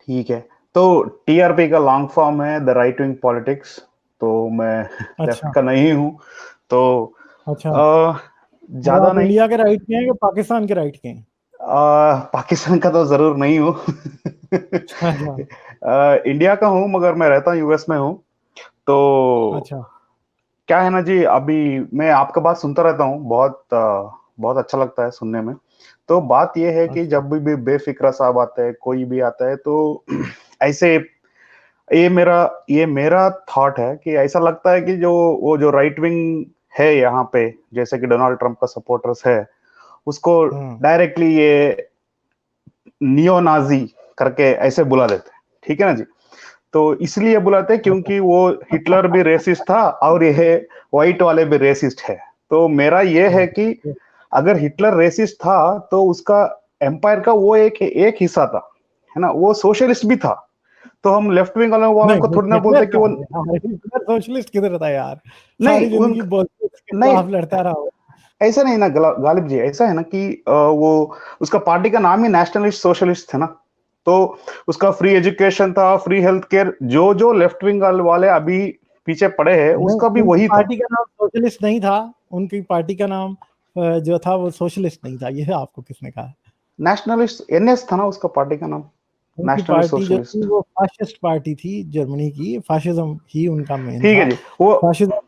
ठीक है। तो टीआरपी का लॉन्ग फॉर्म है द राइट विंग पॉलिटिक्स। तो मैं लेफ्ट अच्छा का नहीं हूँ। तो अच्छा। अ, तो ज्यादा आप नहीं। इंडिया के राइट के हैं कि पाकिस्तान के राइट के हैं? पाकिस्तान का तो जरूर नहीं हूँ। अच्छा इंडिया का हूँ मगर मैं रहता हूँ यूएस में हूँ। तो अच्छा। क्या है ना जी, अभी मैं आपका बात सुनता रहता हूँ, बहुत अच्छा लगता है सुनने में। तो बात यह है कि अच्छा जब भी बेफिक्रा साहब आते हैं, कोई भी आता है, तो ऐसे ये मेरा थॉट है कि ऐसा लगता है कि जो राइट विंग है यहाँ पे, जैसे कि डोनाल्ड ट्रंप का सपोर्टर्स है, उसको हम्म। डायरेक्टली ये नियो नाजी करके ऐसे बुला देते हैं। ठीक है ना जी। तो इसलिए बुलाते हैं अच्छा क्योंकि वो हिटलर भी रेसिस्ट था और ये व्हाइट वाले भी रेसिस्ट है। तो मेरा ये है कि अच्छा। अगर हिटलर रेसिस्ट था तो उसका एम्पायर का वो एक एक हिस्सा था, है ना, वो सोशलिस्ट भी था। तो हम लेफ्ट विंग वालों नहीं को नहीं, थोड़ी ना हिटलर बोलते कि वो कहाँ है यार? हिटलर सोशलिस्ट किधर था यार? नहीं सारी जिंदगी उन बोल्शेविक्स के नहीं, खिलाफ लड़ता रहा हो। ऐसा नहीं ना गालिब जी, ऐसा है ना कि वो उसका पार्टी का नाम ही नेशनलिस्ट सोशलिस्ट है ना। तो उसका फ्री एजुकेशन था, फ्री हेल्थ केयर, जो जो लेफ्ट विंग वाले अभी पीछे पड़े हैं, नहीं, उसका भी उनकी वही था। पार्टी का नाम सोशलिस्ट नहीं था। उनकी पार्टी का नाम जो था वो सोशलिस्ट नहीं था, ये आपको किसने कहा? नेशनलिस्ट एनएस था ना उसका पार्टी का नाम, उनकी नेशनलिस्ट पार्टी जो थी सोशलिस्ट। वो फाशिस्ट पार्टी थी, जर्मनी की। फाशिज्म ही उनका मेन ठीक है था। जी। वो फाशिज्म।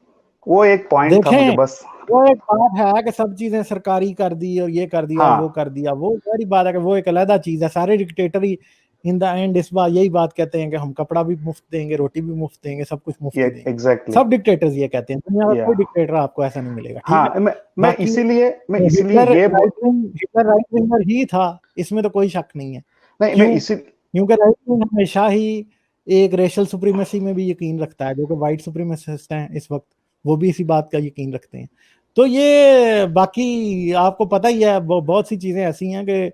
वो एक पॉइंट था मुझे देखें, बस। वो एक बात है कि सब चीजें सरकारी कर दी और ये कर दिया और वो हाँ, कर दिया, वो सारी बात है कि वो एक अलग चीज है। सारे dictator he in the end इस बात यही बात कहते हैं कि हम कपड़ा भी मुफ्त देंगे, रोटी भी मुफ्त देंगे, सब कुछ मुफ्त ये ही देंगे। एग्जैक्टली। सब डिक्टेटर्स ये कहते हैं, दुनिया में या कोई डिक्टेटर आपको ऐसा नहीं मिलेगा, ठीक है? हाँ, बाकी मैं इसीलिए हिटलर ये हिटलर राइट विंगर ही था, इसमें तो कोई शक नहीं है। नहीं, मैं क्यों? इसी क्योंकि राइट विंग हमेशा ही एक रेशल सुप्रीमेसी में भी यकीन रखता है, जो कि वाइट सुप्रीमेसिस्ट हैं इस वक्त, वो भी इसी बात का यकीन रखते हैं। तो ये बाकी आपको पता ही है, बहुत सी चीजें ऐसी हैं कि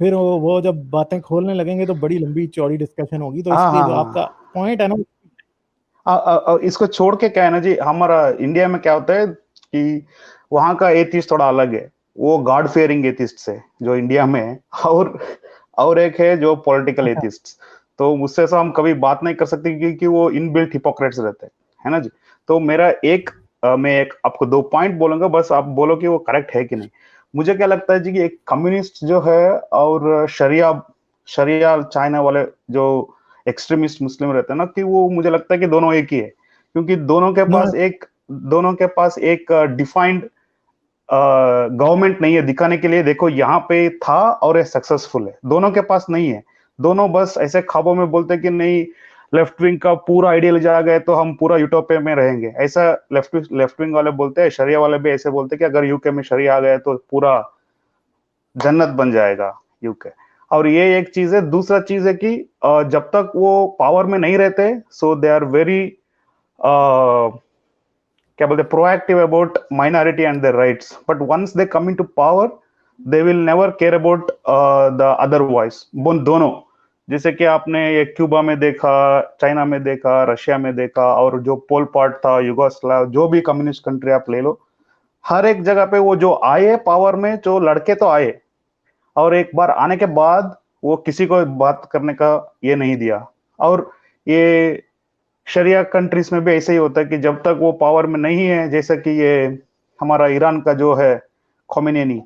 फिर वो जब बातें खोलने लगेंगे तो बड़ी लंबी चौड़ी डिस्कशन होगी। तो हाँ इसलिए हाँ जो आपका हाँ। पॉइंट है ना, इसको छोड़ के क्या है ना जी, हमारा इंडिया में क्या होता है कि वहां का एथिस्ट थोड़ा अलग है। वो गॉड फेयरिंग एथिस्ट है जो इंडिया में है, और एक है जो पॉलिटिकल अच्छा एथिस्ट। तो उससे से हम कभी बात नहीं कर सकते क्योंकि वो इनबिल्ट हिपोक्रेट्स रहते हैं, है ना जी। तो मैं एक आपको दो पॉइंट बोलूंगा, बस आप बोलो कि वो करेक्ट है कि नहीं। मुझे क्या लगता है जी कि एक कम्युनिस्ट जो है और शरिया शरिया चाइना वाले जो एक्सट्रीमिस्ट मुस्लिम रहते हैं ना, कि वो मुझे लगता है कि दोनों एक ही है, क्योंकि नो दोनों के पास एक डिफाइंड गवर्नमेंट नहीं है दिखाने के लिए, देखो यहाँ पे था और ये सक्सेसफुल है। दोनों के पास नहीं है। दोनों बस ऐसे ख्वाबों में बोलते हैं कि नहीं, लेफ्ट विंग का पूरा आइडियल आ गए तो हम पूरा यूटोपिया में रहेंगे, ऐसा लेफ्ट विंग वाले बोलते हैं। शरिया वाले भी ऐसे बोलते हैं कि अगर यूके में शरिया आ गए तो पूरा जन्नत बन जाएगा यूके। और ये एक चीज है। दूसरा चीज है कि जब तक वो पावर में नहीं रहते, सो दे आर वेरी क्या बोलते, proactive about minority and their rights, but once they come into power they will never care about the other voice. दोनों, जैसे कि आपने ये क्यूबा में देखा, चाइना में देखा, रशिया में देखा, और जो पोल पॉट था, युगोस्लाव, जो भी कम्युनिस्ट कंट्री आप ले लो, हर एक जगह पे वो जो आए पावर में, जो लड़के तो आए, और एक बार आने के बाद वो किसी को बात करने का ये नहीं दिया। और ये शरिया कंट्रीज में भी ऐसे ही होता है कि जब तक वो पावर में नहीं है, जैसे कि ये हमारा ईरान का जो है खोमेनी,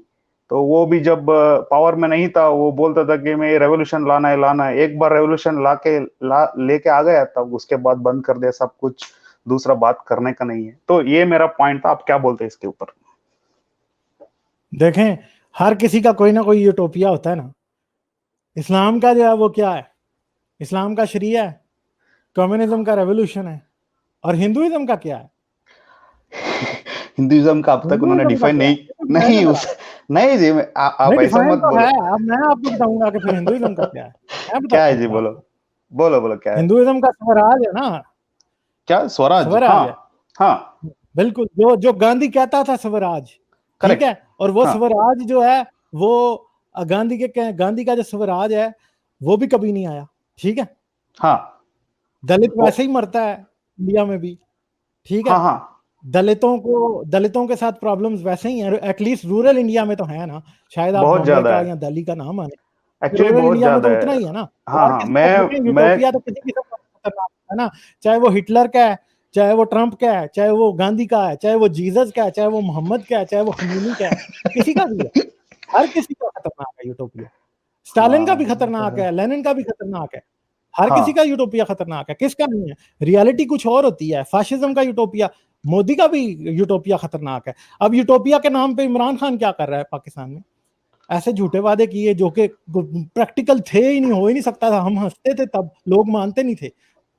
तो वो भी जब पावर में नहीं था, वो बोलता था कि मैं रेवोल्यूशन लाना है। एक बार रेवोल्यूशन लेके आ गया, तब उसके बाद बंद कर दिया सब कुछ, दूसरा बात करने का नहीं है। तो ये मेरा पॉइंट था। आप क्या बोलते हैं इसके ऊपर? देखें, हर किसी का कोई ना कोई यूटोपिया होता है ना। इस्लाम का जो है वो क्या है? इस्लाम का शरिया है, कम्युनिज्म का रेवोल्यूशन है, और हिंदुइज्म का क्या है? हिंदुइज्म का अब तक उन्होंने हिंदुइज्म का डिफाइन क्या है? नहीं, ये डिफाइन है नहीं जरा। उस नहीं जी, नहीं, आप ऐसा डिफाइन मत तो है। बोलो। अब मैं आपको बताऊंगा कि फिर हिंदुइज्म का क्या है। मैं क्या है बताता जी, हूँ बोलो, आपको। बोलो बोलो क्या है? हिंदुइज्म का स्वराज है ना। क्या स्वराज? हाँ स्वराज है। हाँ। बिल्कुल, जो जो गांधी कहता था स्वराज, ठीक करेक्ट। है। और वो हाँ स्वराज जो है वो गांधी का जो स्वराज है वो भी कभी नहीं आया, ठीक है। हाँ। दलित ओ, वैसे ही मरता है इंडिया में भी, ठीक है। हाँ हाँ। दलितों के साथ प्रॉब्लम्स वैसे ही हैं, एटलीस्ट रूरल इंडिया में तो है ना। शायद आप बहुत बॉम्बे ज्यादा का है। या दिल्ली का नाम आने। एक्चुअली रूरल बहुत इंडिया में ज्यादा तो है। उतना ही है ना। हाँ हर हाँ, किसी को मैं यूटोपिया तो किसी किस्म का खतरनाक है ना, चाहे वो हिटलर का है, चाहे वो ट्रंप का है, चाहे वो गांधी का है, चाहे वो जीसस का है, चाहे वो मोहम्मद का है, चाहे वो खमीनी का है, किसी का भी है, हर किसी का खतरनाक है यूटोपिया। स्टालिन का भी हाँ ये तो खतरनाक है। है, लेनिन का भी खतरनाक है, हर किसी हाँ का यूटोपिया खतरनाक है, किसका नहीं है। रियलिटी कुछ और होती है, फाशिज्म का यूटोपिया, मोदी का भी यूटोपिया खतरनाक है। अब यूटोपिया के नाम पे इमरान खान क्या कर रहा है पाकिस्तान में, ऐसे झूठे वादे किए जो कि प्रैक्टिकल थे ही नहीं, हो ही नहीं सकता था। हम हंसते थे तब, लोग मानते नहीं थे।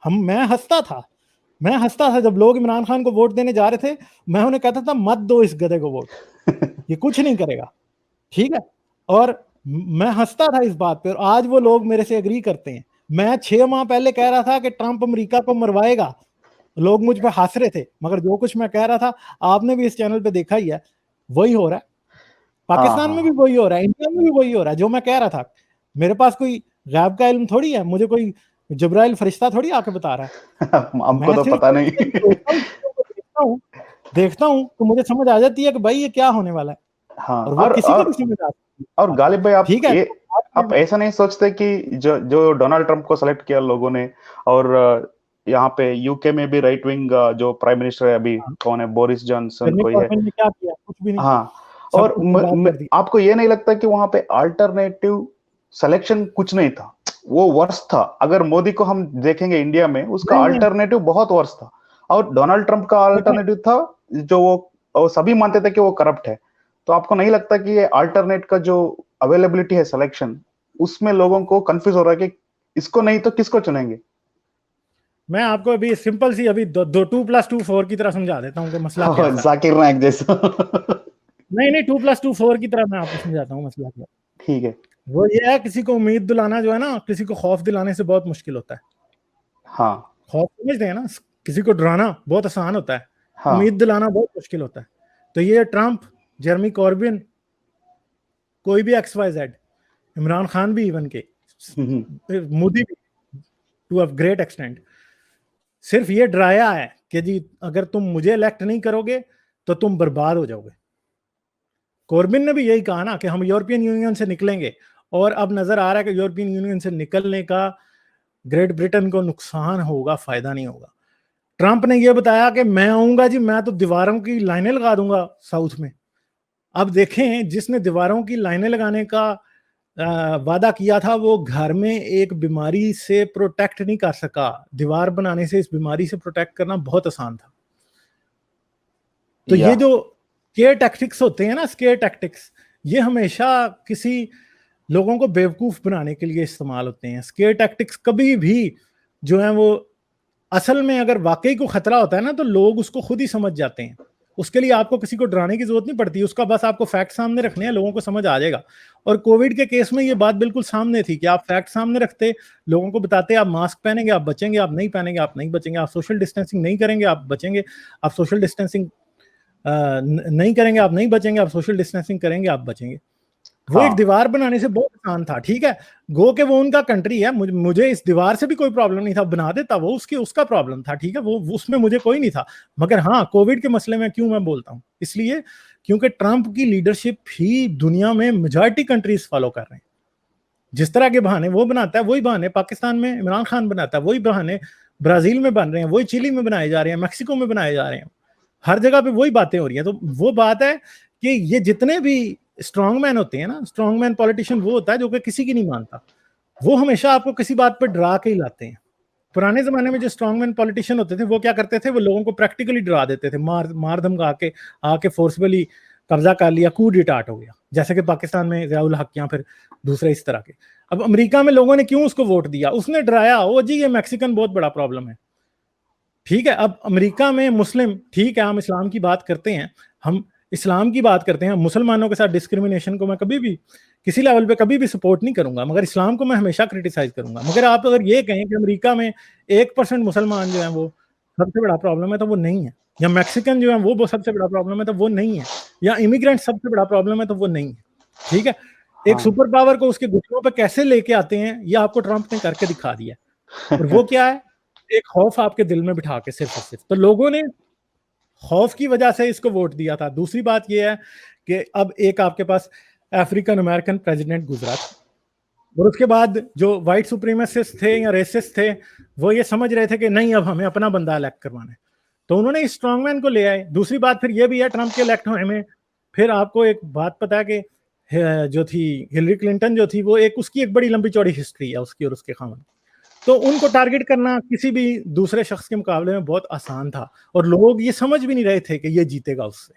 मैं हंसता था जब लोग इमरान खान को वोट देने जा रहे थे। मैं उन्हें कहता था मत दो इस गधे को वोट, ये कुछ नहीं करेगा, ठीक है। और मैं हंसता था इस बात पे, और आज वो लोग मेरे से एग्री करते हैं। मैं 6 माह पहले कह रहा था कि ट्रंप अमेरिका को मरवाएगा, लोग मुझ पे हंस रहे थे, मगर जो कुछ मैं कह रहा था आपने भी इस चैनल पे देखा ही है, वही हो रहा है। हाँ पाकिस्तान में भी हाँ। वही हो रहा है, इंडिया में भी वही हो रहा है जो मैं कह रहा था। मेरे पास कोई गैब का इल्म थोड़ी है, मुझे कोई जब्राइल फरिश्ता थोड़ी आके बता रहा है। हमको मैं तो सिर्फ पता और नहीं। सिर्फ देखता हूँ तो मुझे समझ आ जाती है कि भाई ये क्या होने वाला है, हाँ, और वो किसी को भी समझ आती और है। गालिब भाई, ठीक है, आप ऐसा नहीं सोचते कि जो जो डोनाल्ड ट्रंप को सेलेक्ट किया लोगों ने, और यहाँ पे यूके में भी राइट विंग जो प्राइम मिनिस्टर है अभी, कौन है, बोरिस जॉनसन जर्मी कोई है। कॉर्बिन ने क्या किया, कुछ भी नहीं, हाँ, सब और कुछ बर्बाद कर दिया। आपको ये नहीं लगता कि वहां पे अल्टरनेटिव सिलेक्शन कुछ नहीं था, वो वर्स था? अगर मोदी को हम देखेंगे इंडिया में, उसका नहीं नहीं, अल्टरनेटिव बहुत वर्स था, और डोनाल्ड ट्रंप का देखें, अल्टरनेटिव था जो वो सभी मानते थे कि वो करप्ट है। तो आपको नहीं लगता कि ये अल्टरनेट का जो अवेलेबिलिटी है सिलेक्शन, उसमें लोगों को कंफ्यूज हो रहा है कि इसको नहीं तो किसको चुनेंगे? मैं आपको अभी सिंपल सी अभी दो, 2+2 4 की तरह समझा देता हूँ कि मसला क्या है। जाकिर नायक जैसा। नहीं नहीं, 2+2 4 की तरह मैं आपको समझाता हूँ मसला क्या। ठीक है। वो ये है, किसी को उम्मीद दिलाना जो है ना, किसी को खौफ दिलाने से बहुत मुश्किल होता है। हाँ खौफ समझते हैं ना, किसी को डराना बहुत आसान होता है, हाँ। उम्मीद दिलाना बहुत मुश्किल होता है। तो ये ट्रंप, जेरमी कॉर्बिन, कोई भी XYZ, इमरान खान भी इवन के, हम्म। मोदी भी टू अ ग्रेट एक्सटेंट, सिर्फ ये डराया है कि जी अगर तुम मुझे इलेक्ट नहीं करोगे तो तुम बर्बाद हो जाओगे। कॉर्बिन ने भी यही कहा ना कि हम यूरोपियन यूनियन से निकलेंगे, और अब नजर आ रहा है कि यूरोपियन यूनियन से निकलने का ग्रेट ब्रिटेन को नुकसान होगा, फायदा नहीं होगा। ट्रंप ने यह बताया कि मैं आऊंगा जी, मैं तो दीवारों की लाइनें लगा दूंगा साउथ में। अब देखें, जिसने दीवारों की लाइनें लगाने का वादा किया था, वो घर में एक बीमारी से प्रोटेक्ट नहीं कर सका। दीवार बनाने से इस बीमारी से प्रोटेक्ट करना बहुत आसान था। तो या ये जो स्केयर टैक्टिक्स होते हैं ना, स्केयर टैक्टिक्स, ये हमेशा किसी लोगों को बेवकूफ बनाने के लिए इस्तेमाल होते हैं। स्केयर टैक्टिक्स कभी भी जो है वो, असल में अगर वाकई को खतरा होता है ना, तो लोग उसको खुद ही समझ जाते हैं। उसके लिए आपको किसी को डराने की जरूरत नहीं पड़ती, उसका बस आपको फैक्ट सामने रखने हैं, लोगों को समझ आ जाएगा। और कोविड के केस में ये बात बिल्कुल सामने थी कि आप फैक्ट सामने रखते, लोगों को बताते आप मास्क पहनेंगे आप बचेंगे, आप नहीं पहनेंगे आप नहीं बचेंगे, आप सोशल डिस्टेंसिंग नहीं करेंगे आप बचेंगे, आप सोशल डिस्टेंसिंग नहीं करेंगे आप नहीं बचेंगे, आप सोशल डिस्टेंसिंग करेंगे आप बचेंगे। वो एक हाँ दीवार बनाने से बहुत आसान था, ठीक है। गो के वो उनका कंट्री है, मुझे इस दीवार से भी कोई प्रॉब्लम नहीं था, बना देता वो, उसका प्रॉब्लम था, ठीक है, वो उसमें मुझे कोई नहीं था। मगर हाँ, कोविड के मसले में क्यों मैं बोलता हूँ, इसलिए क्योंकि ट्रंप की लीडरशिप ही दुनिया में मेजॉरिटी कंट्रीज फॉलो कर रहे हैं। जिस तरह के बहाने वो बनाता है, वही बहाने पाकिस्तान में इमरान खान बनाता है, वही बहाने ब्राजील में बन रहे हैं, वही चिली में बनाए जा रहे हैं, मैक्सिको में बनाए जा रहे हैं, हर जगह पे वही बातें हो रही हैं। तो वो बात है कि ये जितने भी स्ट्रॉन्ग मैन होते हैं ना, स्ट्रॉन्ग मैन पॉलिटिशियन वो होता है जो कि किसी की नहीं मानता, वो हमेशा आपको किसी बात पर डरा के ही लाते हैं। पुराने जमाने में जो स्ट्रॉन्ग मैन पॉलिटिशियन होते थे, वो क्या करते थे, वो लोगों को प्रैक्टिकली डरा देते थे, मार धमका के आके फोर्सफुली कब्जा कर लिया, कूड डिटाट हो गया, जैसे कि पाकिस्तान में ज़ियाउल हक या फिर दूसरे इस तरह के। अब अमेरिका में लोगों ने क्यों उसको वोट दिया, उसने डराया, ओ जी ये मैक्सिकन बहुत बड़ा प्रॉब्लम है, ठीक है। अब अमेरिका में मुस्लिम, ठीक है, हम इस्लाम की बात करते हैं, हम इस्लाम की बात करते हैं, मुसलमानों के साथ डिस्क्रिमिनेशन को मैं कभी भी किसी लेवल पे कभी भी सपोर्ट नहीं करूंगा, मगर इस्लाम को मैं हमेशा क्रिटिसाइज करूंगा। मगर आप अगर ये कहें कि अमेरिका में 1% मुसलमान जो है वो सबसे बड़ा प्रॉब्लम है, तो वो नहीं है। या मैक्सिकन जो है वो सबसे बड़ा प्रॉब्लम है, तो वो नहीं है। या इमिग्रेंट सबसे बड़ा प्रॉब्लम है, तो वो नहीं है, ठीक है। एक हाँ। सुपर पावर को उसके घुटनों पर कैसे लेके आते हैं, ये आपको ट्रंप ने करके दिखा दिया। और वो क्या है, एक खौफ आपके दिल में बिठा के, सिर्फ और सिर्फ। तो लोगों ने खौफ की वजह से इसको वोट दिया था। दूसरी बात यह है कि अब एक आपके पास अफ्रीकन अमेरिकन प्रेसिडेंट गुजरा था, और उसके बाद जो व्हाइट सुप्रीमेसिस्ट थे या रेसिस्ट थे वो ये समझ रहे थे कि नहीं अब हमें अपना बंदा इलेक्ट करवाना है, तो उन्होंने स्ट्रॉन्गमैन को ले आए। दूसरी बात फिर ये भी है ट्रंप के इलेक्ट होने में, फिर आपको एक बात पता है कि जो थी हिलरी क्लिंटन जो थी वो एक उसकी एक बड़ी लंबी चौड़ी हिस्ट्री है उसकी और उसके खामन, तो उनको टारगेट करना किसी भी दूसरे शख्स के मुकाबले में बहुत आसान था। और लोग ये समझ भी नहीं रहे थे कि ये जीतेगा उससे,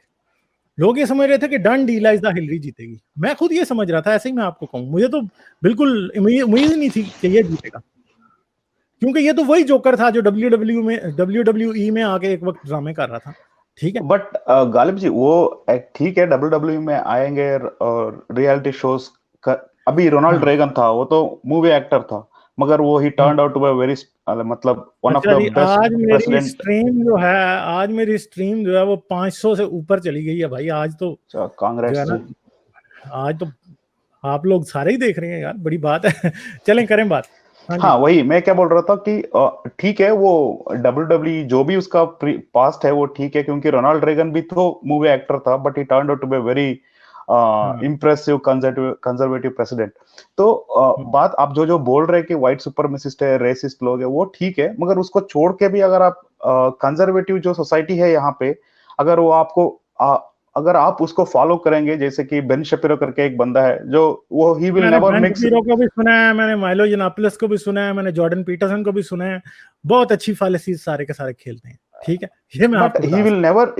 लोग ये समझ रहे थे कि डन डील है हिलरी जीतेगी। मैं खुद ये समझ रहा था, ऐसे ही मैं आपको कहूँ, मुझे तो बिल्कुल उम्मीद नहीं थी कि ये जीतेगा, क्योंकि ये तो वही जोकर था जो डब्ल्यू में आके एक वक्त ड्रामे कर रहा था। ठीक है, बट गालिब जी वो ठीक है डब्ल्यू में आएंगे और रियलिटी शोज अभी रोनाल्ड हाँ रेगन था, वो तो मूवी एक्टर था, मगर वो ही turned out to be very मतलब वन ऑफ अच्छा द जी, बेस्ट प्रेसिडेंट। आज मेरी स्ट्रीम जो है वो 500 से ऊपर चली गई है भाई। आज तो जो कांग्रेस है ना, जी। आज तो आप लोग सारे ही देख रहे हैं यार, बड़ी बात है। चलें करें बात। हाँ जी, हाँ वही मैं क्या बोल रहा था कि ठीक है वो डब्ल्यू जो भी उसका पास्ट है वो ठीक है, क्योंकि रोनाल्ड रेगन भी तो मूवी एक्टर था, but he turned out to be very हाँ इम्प्रेसिव कंजर्वेटिव प्रेसिडेंट। तो बात आप जो बोल रहे हैं कि व्हाइट सुपरमेसिस्ट है, रेसिस्ट लोग है, वो ठीक है, मगर उसको छोड़ के भी अगर आप कंजर्वेटिव जो सोसाइटी है यहाँ पे, अगर वो आपको अगर आप उसको फॉलो करेंगे, जैसे कि बेन शपिरो करके एक बंदा है जो वो ही विल मैंने नेवर बेन मिक्स। शपीरो को भी सुना है, मैंने माइलो yiannopoulos को भी सुना है, मैंने जॉर्डन पीटरसन को भी सुना है, बहुत अच्छी पॉलिसीज सारे के सारे खेलते हैं। ठीक है, ये मैं But आपको बता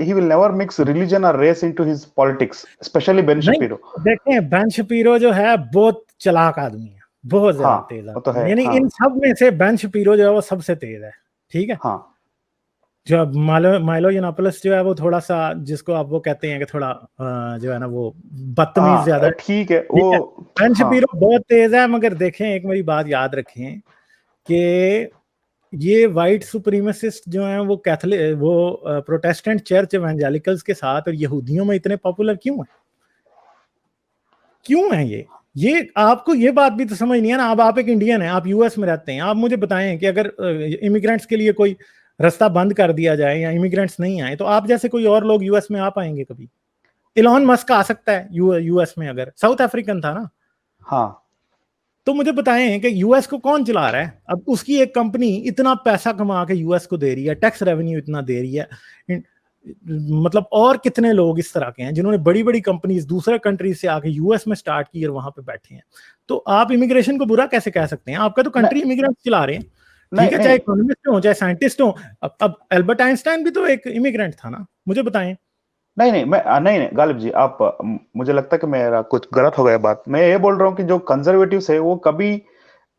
he will never mix religion or race into his politics, especially Ben नहीं, Shapiro. देखें बेन शपीरो जो है बहुत चालाक आदमी है, बहुत हाँ ज्यादा तेज वो तो आदमी है। है, यानी हाँ इन सब में से बेन शपीरो जो है वो सबसे तेज है। ठीक है, हाँ जो माइलो yiannopoulos जो है वो थोड़ा सा, जिसको आप वो कहते हैं कि थोड़ा जो है ना वो बदतमीज ज्यादा हाँ है। ठीक है ठीक वो। है, बेन हाँ शपीरो बहुत तेज है, मगर देखें एक मेरी बात याद रखें कि ये वाइट सुप्रीमेसिस्ट जो हैं वो कैथोलिक, वो प्रोटेस्टेंट चर्च एवेंजेलिकल्स के साथ और यहूदियों में इतने पॉपुलर क्यों है, क्यों है ये आपको ये बात भी तो समझ नहीं है ना। अब आप एक इंडियन है, आप यूएस में रहते हैं, आप मुझे बताएं कि अगर इमिग्रेंट्स के लिए कोई रास्ता बंद कर दिया जाए या इमिग्रेंट्स नहीं आए, तो आप जैसे कोई और लोग यूएस में आ पाएंगे कभी? इलॉन मस्क आ सकता है यूएस में, अगर साउथ अफ्रीकन था ना। हाँ तो मुझे बताएं कि यूएस को कौन चला रहा है? अब उसकी एक कंपनी इतना पैसा कमा के यूएस को दे रही है, टैक्स रेवेन्यू इतना दे रही है, मतलब और कितने लोग इस तरह के हैं जिन्होंने बड़ी बड़ी कंपनीज दूसरे कंट्री से आके यूएस में स्टार्ट की और वहां पे बैठे हैं। तो आप इमिग्रेशन को बुरा कैसे कह सकते हैं? आपका तो कंट्री नहीं इमिग्रेंट चला रहे हैं। ठीक नहीं है, चाहे नहीं इकोनॉमिस्ट हो चाहे साइंटिस्ट हो। अब एल्बर्ट आइंस्टाइन भी तो एक इमिग्रेंट था ना, मुझे बताएं। नहीं नहीं मैं नहीं नहीं गालिब जी आप मुझे लगता है कि मेरा कुछ गलत हो गया बात। मैं ये बोल रहा हूँ कि जो कंजर्वेटिव है वो कभी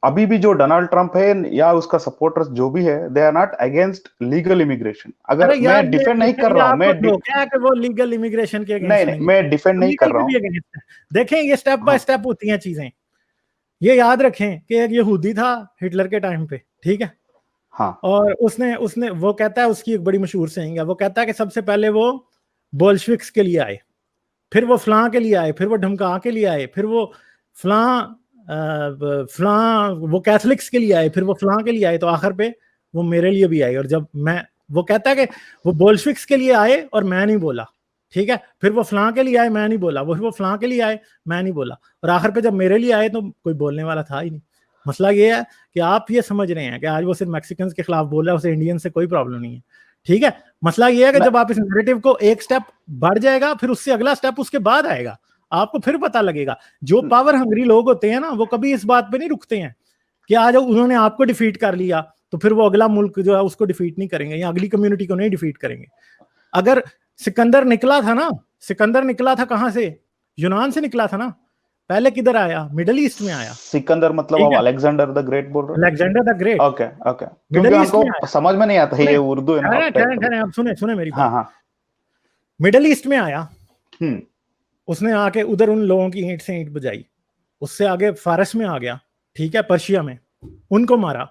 अभी भी जो डोनाल्ड ट्रंप है या उसका सपोर्टर्स जो भी है, they are not against legal immigration. अरे अगर यार, मैं डिफेंड नहीं कर ये रहा हूं आपको धोखा है कि वो लीगल इमिग्रेशन के नहीं अगेंस्ट नहीं नहीं मैं है, डिफेंड नहीं कर लीगल रहा के हूं। भी अगेंस्ट है। देखें ये स्टेप बाय हाँ स्टेप होती हैं चीजें। ये याद रखें कि एक यहूदी था हिटलर के टाइम पे, ठीक है, हाँ और उसने उसने वो कहता है, उसकी एक बड़ी मशहूर सेइंग है, वो कहता है कि सबसे पहले वो बोल्शविक्स के लिए आए, फिर वो फलां के लिए आए, फिर वो ढमका के लिए आए, फिर वो फलां फलां वो कैथलिक्स के लिए आए, फिर वो फलां के लिए आए, तो आखिर पे वो मेरे लिए भी आए। और जब मैं, वो कहता है कि वो बोल्शविक्स के लिए आए और मैं नहीं बोला, ठीक है, फिर वो फलां के लिए आए, मैं नहीं बोला, वो फलां के लिए आए, मैं नहीं बोला, और आखिर पे जब मेरे लिए आए तो कोई बोलने वाला था ही नहीं। मसला ये है कि आप ये समझ रहे हैं कि आज वो सिर्फ मैक्सिकन के खिलाफ बोल रहा है, उसे इंडियन से कोई प्रॉब्लम नहीं है। ठीक है, मसला ये है कि जब आप इस नैरेटिव को एक स्टेप बढ़ जाएगा, फिर उससे अगला स्टेप उसके बाद आएगा, आपको फिर पता लगेगा। जो पावर हंग्री लोग होते हैं ना, वो कभी इस बात पे नहीं रुकते हैं कि आज उन्होंने आपको डिफीट कर लिया तो फिर वो अगला मुल्क जो है उसको डिफीट नहीं करेंगे या अगली कम्युनिटी को नहीं डिफीट करेंगे। अगर सिकंदर निकला था ना, सिकंदर निकला था कहां से? यूनान से निकला था ना। पहले किधर आया? मिडल ईस्ट में आया। सिकंदर मतलब ठीक आप है, अलेक्जेंडर द ग्रेट बोल रहे अलेक्जेंडर द हो? ग्रेट ओके ओके, क्योंकि मिडल ईस्ट हमको में आया। समझ में नहीं आता है, सुने ये उर्दू है ना ठहरे आपका ठहरे एकदम। ठहरे, आप सुने सुने मेरी हाँ बात। हाँ। मिडल ईस्ट में आया, हम्म उसने आके उधर उन लोगों की ईंट से ईंट बजाई, उससे आगे फारस में आ गया, ठीक है, पर्शिया में उनको मारा,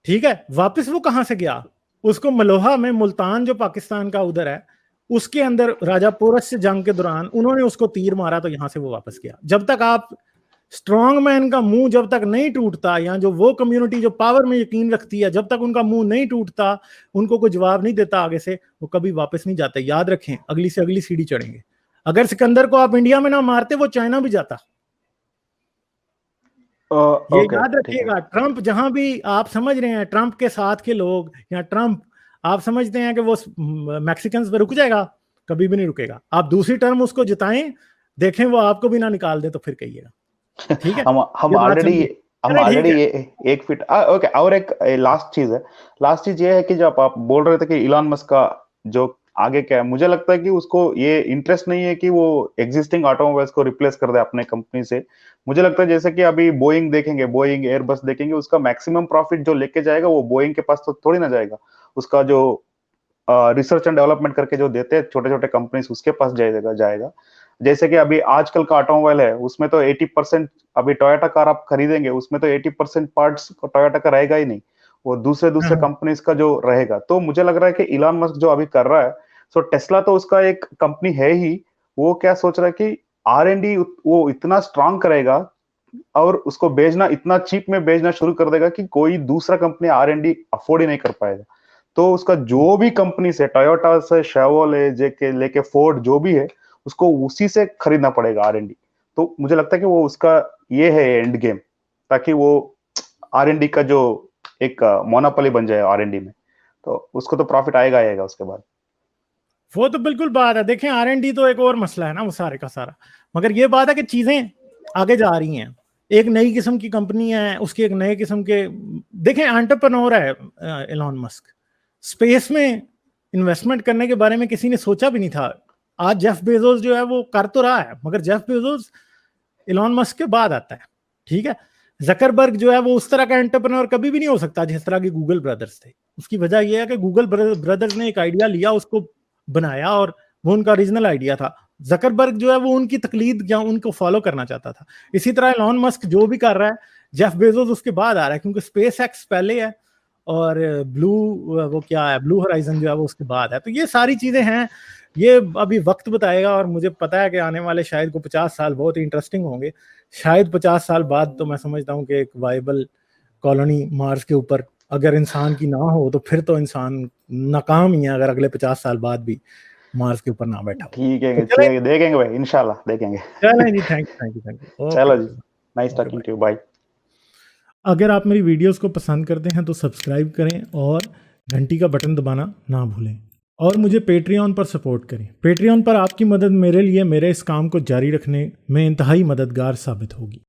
ठीक है, वापस वो कहां से गया? उसको मलोहा में, मुल्तान जो पाकिस्तान का उधर है, उसके अंदर राजा पोरस से जंग के दौरान उन्होंने उसको तीर मारा, तो यहां से वो वापस गया। जब तक आप स्ट्रॉन्ग मैन का मुंह जब तक नहीं टूटता, या जो वो कम्युनिटी जो पावर में यकीन रखती है, जब तक उनका मुंह नहीं टूटता, उनको कोई जवाब नहीं देता आगे से, वो कभी वापस नहीं जाते। याद रखें, अगली से अगली सीढ़ी चढ़ेंगे। अगर सिकंदर को आप इंडिया में ना मारते, वो चाइना भी जाता। ये ओके याद ठीक है। रखिएगा, ट्रम्प जहां भी आप समझ रहे हैं, ट्रम्प के साथ के लोग या ट्रम्प आप समझते हैं कि वो मैक्सिकन पे रुक जाएगा, कभी भी नहीं रुकेगा। आप दूसरी टर्म उसको जिताएं, देखें वो आपको भी ना निकाल दे तो फिर कहिएगा। ठीक है, हम ये बात ऑलरेडी समझिए। हम चले ठीक ऑलरेडी है। ये एक फीट ओके। और एक लास्ट चीज है। लास्ट चीज ये है कि जब आप बोल रहे थे कि इलॉन मस्क का जो आगे क्या है, मुझे लगता है कि उसको ये इंटरेस्ट नहीं है कि वो एग्जिस्टिंग ऑटोमोबाइल्स को रिप्लेस कर दे अपने कंपनी से। मुझे लगता है जैसे कि अभी बोइंग देखेंगे, बोइंग एयरबस देखेंगे, उसका मैक्सिमम प्रॉफिट जो लेके जाएगा वो बोइंग के पास तो थोड़ी ना जाएगा। उसका जो रिसर्च एंड डेवलपमेंट करके जो देते हैं छोटे छोटे कंपनीज, उसके पास जाएगा जाएगा। जैसे कि अभी आजकल का ऑटोमोबाइल है, उसमें तो 80%, अभी टोयोटा कार आप खरीदेंगे उसमें तो 80% पार्ट्स टोयोटा का रहेगा ही नहीं, वो दूसरे हाँ दूसरे हाँ। कंपनीज का जो रहेगा। तो मुझे लग रहा है कि इलॉन मस्क जो अभी कर रहा है, सो टेस्ला तो उसका एक कंपनी है ही, वो क्या सोच रहा है कि R&D वो इतना स्ट्रांग करेगा और उसको बेचना इतना चीप में बेचना शुरू कर देगा कि कोई दूसरा कंपनी R&D अफोर्ड ही नहीं कर पाएगा। तो उसका जो भी कंपनी से, टोयोटा से शेवरले जेके लेके फोर्ड जो भी है, उसको उसी से खरीदना पड़ेगा R&D। तो मुझे लगता है कि वो उसका ये है एंड गेम, ताकि वो R&D का जो एक मोनोपोली बन जाए R&D में, तो उसको तो प्रॉफिट आएगा आएगा उसके बाद। वो तो बिल्कुल बात है, देखें R&D तो एक और मसला है ना वो सारे का सारा, मगर ये बात है कि चीजें आगे जा रही हैं। एक नई किस्म की कंपनी है, उसकी एक नए किस्म के, देखें एंटरप्रेन्योर है एलॉन मस्क। स्पेस में इन्वेस्टमेंट करने के बारे में किसी ने सोचा भी नहीं था। आज जेफ बेजोस जो है वो कर तो रहा है, मगर जेफ बेजोस एलॉन मस्क के बाद आता है। ठीक है, जकरबर्ग जो है वो उस तरह का एंटरप्रेन्योर कभी भी नहीं हो सकता जिस तरह के गूगल ब्रदर्स थे। उसकी वजह यह है कि गूगल ब्रदर्स ने एक आइडिया लिया, उसको बनाया, और वो उनका ओरिजिनल आइडिया था। जकरबर्ग जो है वो उनकी तकलीद या उनको फॉलो करना चाहता था। इसी तरह एलॉन मस्क जो भी कर रहा है, जेफ बेजोस उसके बाद आ रहा है, क्योंकि स्पेस एक्स पहले है और ब्लू, वो क्या है, ब्लू होराइजन जो है वो उसके बाद है। तो ये सारी चीजें हैं, ये अभी वक्त बताएगा। और मुझे पता है कि आने वाले शायद को 50 साल बहुत ही इंटरेस्टिंग होंगे। शायद 50 साल बाद तो मैं समझता हूँ कि एक वाइबल कॉलोनी मार्स के ऊपर अगर इंसान की ना हो तो फिर तो इंसान नाकाम ही है, अगर अगले 50 साल बाद भी मार्स के ऊपर ना बैठा हो। ठीक तो है ठीक चलें, है, देखेंगे भाई, इंशाल्लाह देखेंगे। चलें जी, thank you thank you thank you, okay चलो जी, okay. Nice okay talking bye. To you, bye. अगर आप मेरी वीडियोस को पसंद करते हैं तो सब्सक्राइब करें और घंटी का बटन दबाना ना भूलें। और मुझे पेट्रियन पर सपोर्ट करें। पेट्रियन पर आपकी मदद मेरे लिए मेरे इस काम को जारी रखने में इंतहाई मददगार साबित होगी।